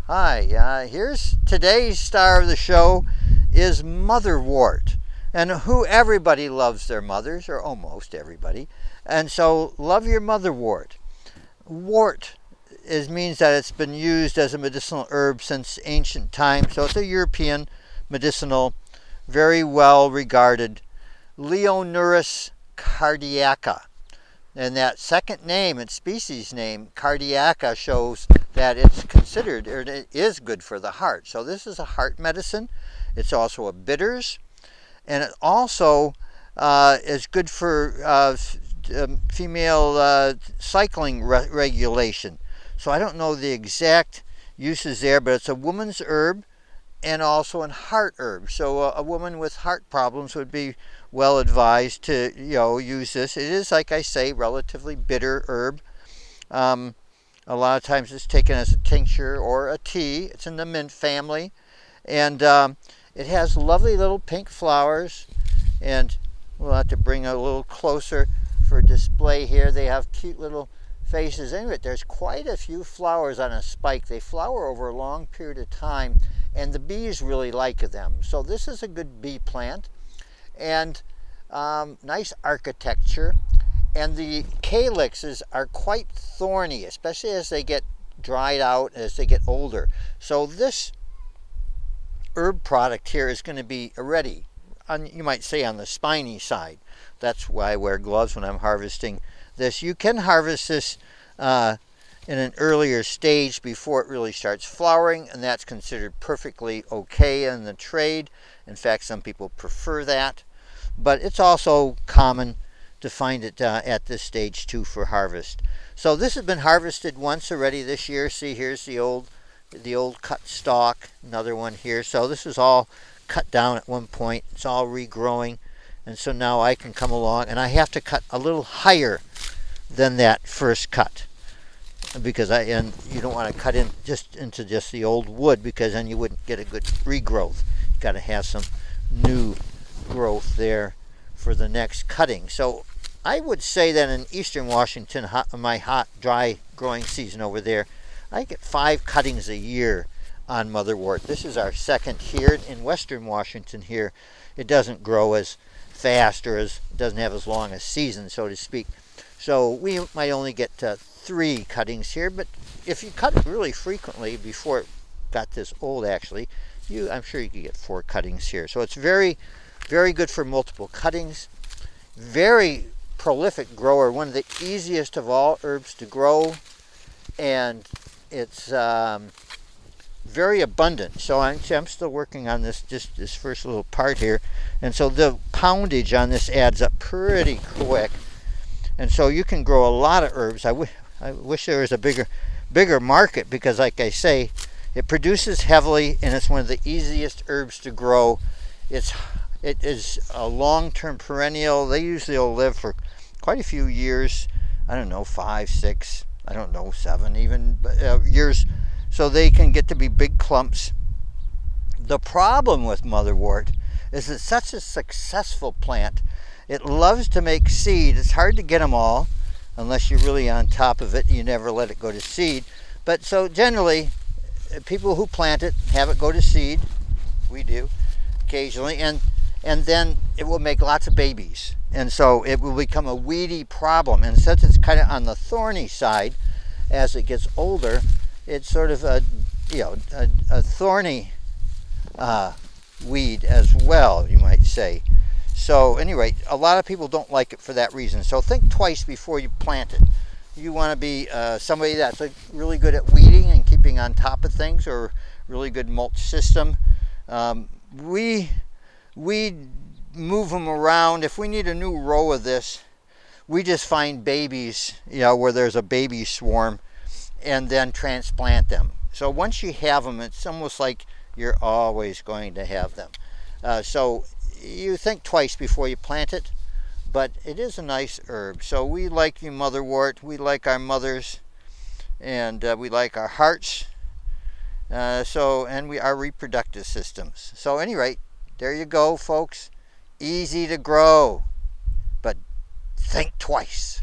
Hi, here's today's star of the show is Motherwort. And who everybody loves their mothers, or almost everybody. And so love your motherwort. Wort means that it's been used as a medicinal herb since ancient times. So it's a European medicinal, very well regarded Leonurus cardiaca. And that second name, its species name, cardiaca, shows that it's considered, or it is good for the heart. So this is a heart medicine. It's also a bitters, and it also is good for female cycling regulation. So I don't know the exact uses there, but it's a woman's herb and also an heart herb. So a woman with heart problems would be well advised to use this. It is, like I say, relatively bitter herb. A lot of times it's taken as a tincture or a tea. It's in the mint family, and it has lovely little pink flowers. And we'll have to bring it a little closer for display here. They have cute little faces. Anyway, there's quite a few flowers on a spike. They flower over a long period of time, and the bees really like them. So this is a good bee plant, and nice architecture. And the calyxes are quite thorny, especially as they get dried out, as they get older. So this herb product here is going to be already, you might say, on the spiny side. That's why I wear gloves when I'm harvesting this. You can harvest this in an earlier stage before it really starts flowering, and that's considered perfectly okay in the trade. In fact, some people prefer that, but it's also common to find it at this stage too for harvest. So this has been harvested once already this year. See, here's the old cut stalk, another one here. So this is all cut down at one point. It's all regrowing, and so now I can come along, and I have to cut a little higher than that first cut, because you don't want to cut in into the old wood, because then you wouldn't get a good regrowth. You got to have some new growth there for the next cutting. So I would say that in eastern Washington, my hot, dry growing season over there, I get 5 cuttings a year on motherwort. This is our second here. In western Washington here, it doesn't grow as fast, or doesn't have as long a season, so to speak. So we might only get 3 cuttings here, but if you cut it really frequently before it got this old, actually, I'm sure you could get 4 cuttings here. So it's very, very good for multiple cuttings. Very prolific grower, one of the easiest of all herbs to grow, and it's very abundant. So I'm still working on this first little part here, and so the poundage on this adds up pretty quick, and so you can grow a lot of herbs. I wish there was a bigger market, because like I say, it produces heavily, and it's one of the easiest herbs to grow. It is a long-term perennial. They usually will live for quite a few years. I don't know, 5, 6, I don't know, 7 even years. So they can get to be big clumps. The problem with motherwort is it's such a successful plant. It loves to make seed. It's hard to get them all unless you're really on top of it. You never let it go to seed. But so generally, people who plant it have it go to seed. We do occasionally, and then it will make lots of babies, and so it will become a weedy problem. And since it's kind of on the thorny side, as it gets older, it's sort of a thorny weed as well, you might say. So anyway, a lot of people don't like it for that reason. So think twice before you plant it. You want to be somebody that's really good at weeding and keeping on top of things, or really good mulch system. We move them around. If we need a new row of this, we just find babies, where there's a baby swarm, and then transplant them. So once you have them, it's almost like you're always going to have them. So you think twice before you plant it, but it is a nice herb. So we like your motherwort. We like our mothers, and we like our hearts. And our reproductive systems. So, at any rate, there you go, folks. Easy to grow, but think twice.